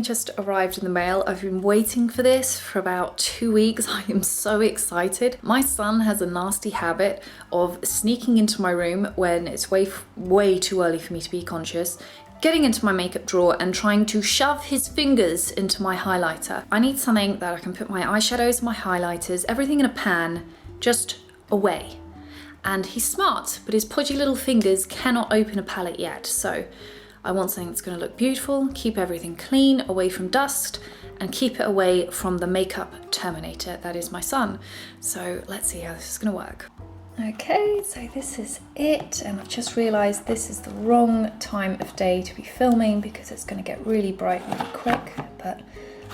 Just arrived in the mail. I've been waiting for this for about 2 weeks. I am so excited. My son has a nasty habit of sneaking into my room when it's way too early for me to be conscious, getting into my makeup drawer and trying to shove his fingers into my highlighter. I need something that I can put my eyeshadows, my highlighters, everything in a pan, just away. And he's smart, but his podgy little fingers cannot open a palette yet. So I want something that's going to look beautiful, keep everything clean, away from dust, and keep it away from the makeup terminator that is my son. So let's see how this is going to work. Okay, so this is it, and I've just realised this is the wrong time of day to be filming because it's going to get really bright really quick, but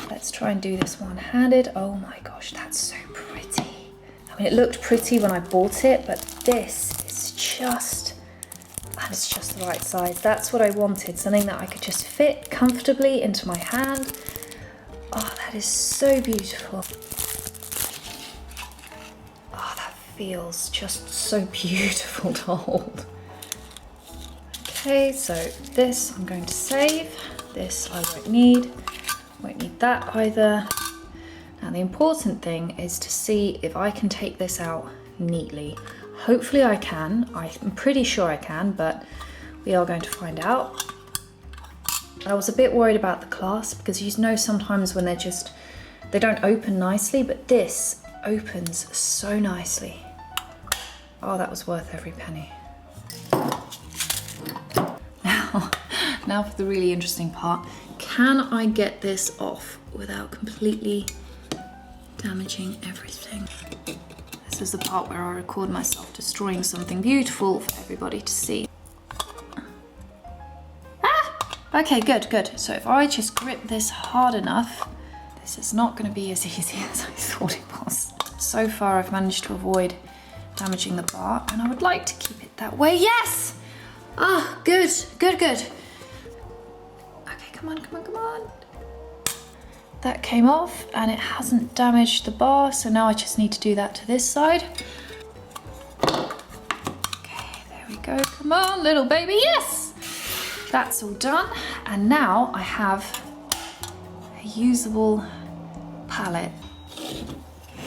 let's try and do this one-handed. Oh my gosh, that's so pretty. I mean, it looked pretty when I bought it, but this is just... and it's just the right size. That's what I wanted, something that I could just fit comfortably into my hand. Oh, that is so beautiful. Oh, that feels just so beautiful to hold. Okay, so this I'm going to save. This I won't need that either. Now the important thing is to see if I can take this out neatly. Hopefully I can. I'm pretty sure I can, but we are going to find out. I was a bit worried about the clasp because you know sometimes when they don't open nicely, but this opens so nicely. Oh, that was worth every penny. Now for the really interesting part. Can I get this off without completely damaging everything? This is the part where I record myself destroying something beautiful for everybody to see. Ah! Okay, good. So if I just grip this hard enough, this is not going to be as easy as I thought it was. So far I've managed to avoid damaging the bar, and I would like to keep it that way. Yes! Ah, good. Okay, come on. That came off and it hasn't damaged the bar, so now I just need to do that to this side. Okay, there we go. Come on, little baby, yes! That's all done, and now I have a usable palette.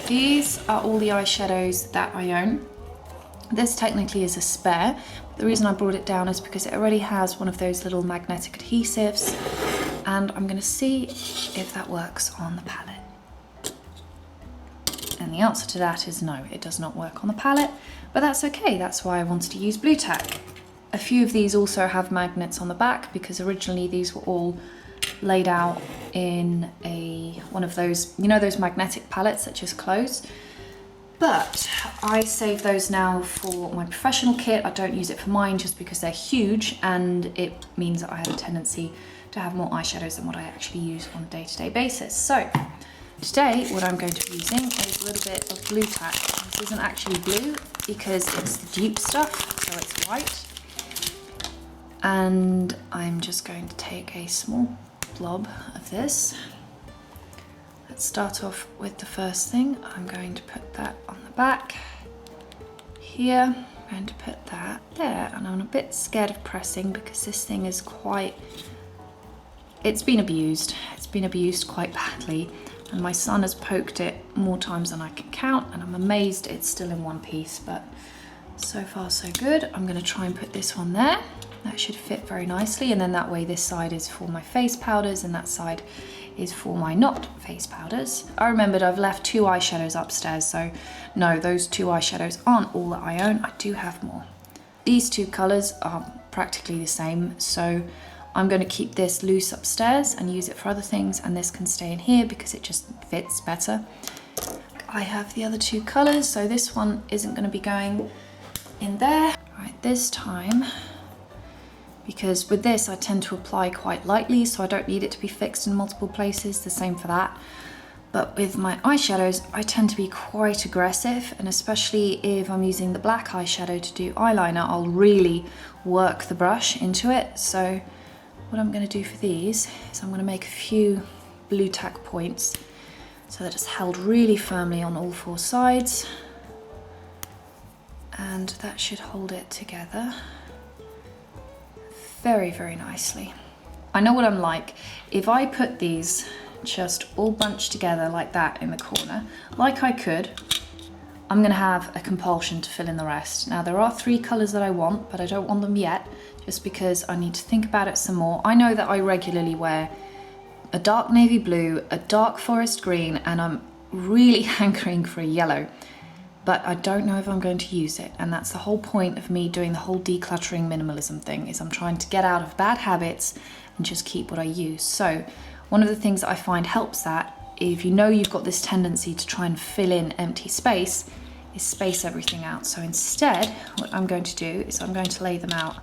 These are all the eyeshadows that I own. This technically is a spare. The reason I brought it down is because it already has one of those little magnetic adhesives, and I'm going to see if that works on the palette. And the answer to that is no, it does not work on the palette, but that's okay. That's why I wanted to use blue tack. A few of these also have magnets on the back because originally these were all laid out in one of those, you know, those magnetic palettes that just close. But I save those now for my professional kit. I don't use it for mine just because they're huge, and it means that I have a tendency to have more eyeshadows than what I actually use on a day-to-day basis. So today what I'm going to be using is a little bit of blue tack. This isn't actually blue because it's the dupe stuff, so it's white. And I'm just going to take a small blob of this. Let's start off with the first thing. I'm going to put that on the back here. I'm going to put that there, and I'm a bit scared of pressing because this thing is it's been abused. It's been abused quite badly, and my son has poked it more times than I can count, and I'm amazed it's still in one piece, but so far so good. I'm going to try and put this one there. That should fit very nicely, and then that way this side is for my face powders and that side is for my not face powders. I remembered I've left 2 eyeshadows upstairs, so no, those 2 eyeshadows aren't all that I own. I do have more. These 2 colours are practically the same, so I'm going to keep this loose upstairs and use it for other things, and this can stay in here because it just fits better. I have the other 2 colours, so this one isn't going to be going in there. Right, this time, because with this I tend to apply quite lightly, so I don't need it to be fixed in multiple places, the same for that. But with my eyeshadows, I tend to be quite aggressive, and especially if I'm using the black eyeshadow to do eyeliner, I'll really work the brush into it. So what I'm going to do for these is I'm going to make a few blue tack points so that it's held really firmly on all 4 sides, and that should hold it together very, very nicely. I know what I'm like. If I put these just all bunched together like that in the corner, like I could, I'm gonna have a compulsion to fill in the rest. Now there are 3 colors that I want, but I don't want them yet, just because I need to think about it some more. I know that I regularly wear a dark navy blue, a dark forest green, and I'm really hankering for a yellow, but I don't know if I'm going to use it. And that's the whole point of me doing the whole decluttering minimalism thing, is I'm trying to get out of bad habits and just keep what I use. So one of the things that I find helps that, if you know you've got this tendency to try and fill in empty space, is space everything out. So instead, what I'm going to do is I'm going to lay them out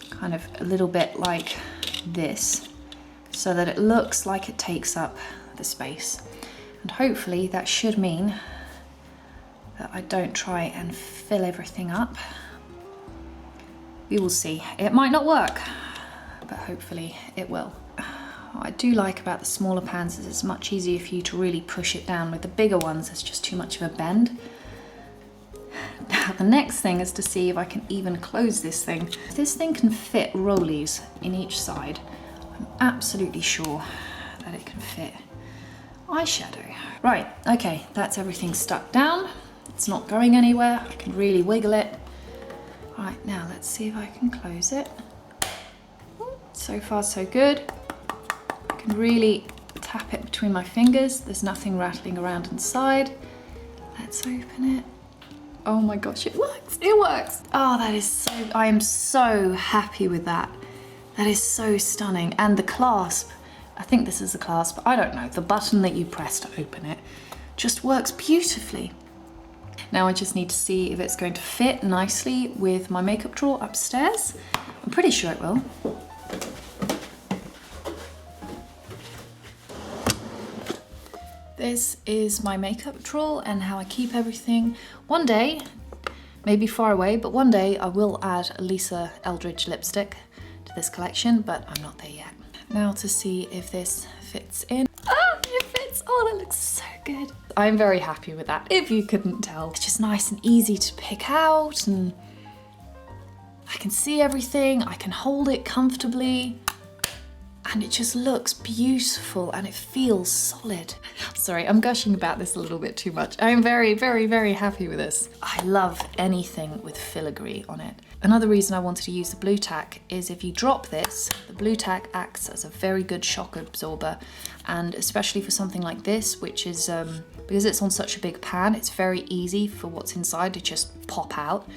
kind of a little bit like this, so that it looks like it takes up the space. And hopefully that should mean that I don't try and fill everything up. We will see. It might not work, but hopefully it will. What I do like about the smaller pans is it's much easier for you to really push it down. With the bigger ones, it's just too much of a bend. Now the next thing is to see if I can even close this thing. If this thing can fit rollies in each side, I'm absolutely sure that it can fit eyeshadow. Right, okay, that's everything stuck down. It's not going anywhere. I can really wiggle it. All right, now let's see if I can close it. So far so good. I can really tap it between my fingers. There's nothing rattling around inside. Let's open it. Oh my gosh, it works, it works. Oh, that is so, I am so happy with that. That is so stunning. And the clasp, I think this is the clasp, I don't know, the button that you press to open it just works beautifully. Now I just need to see if it's going to fit nicely with my makeup drawer upstairs. I'm pretty sure it will. This is my makeup drawer and how I keep everything. One day, maybe far away, but one day I will add a Lisa Eldridge lipstick to this collection, but I'm not there yet. Now to see if this fits in. Ah, it fits! Oh, that looks so good. I'm very happy with that, if you couldn't tell. It's just nice and easy to pick out, and I can see everything, I can hold it comfortably, and it just looks beautiful and it feels solid. Sorry, I'm gushing about this a little bit too much. I'm very, very, very happy with this. I love anything with filigree on it. Another reason I wanted to use the blue tack is if you drop this, the blue tack acts as a very good shock absorber, and especially for something like this, which is, because it's on such a big pan, it's very easy for what's inside to just pop out.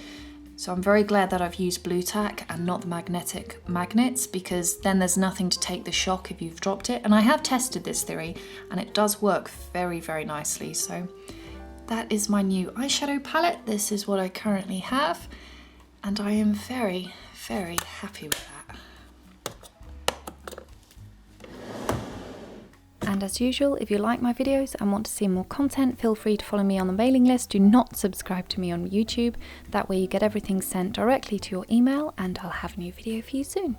So I'm very glad that I've used blue tack and not the magnetic magnets, because then there's nothing to take the shock if you've dropped it. And I have tested this theory and it does work very, very nicely. So that is my new eyeshadow palette. This is what I currently have, and I am very, very happy with that. And as usual, if you like my videos and want to see more content, feel free to follow me on the mailing list. Do not subscribe to me on YouTube. That way you get everything sent directly to your email, and I'll have a new video for you soon.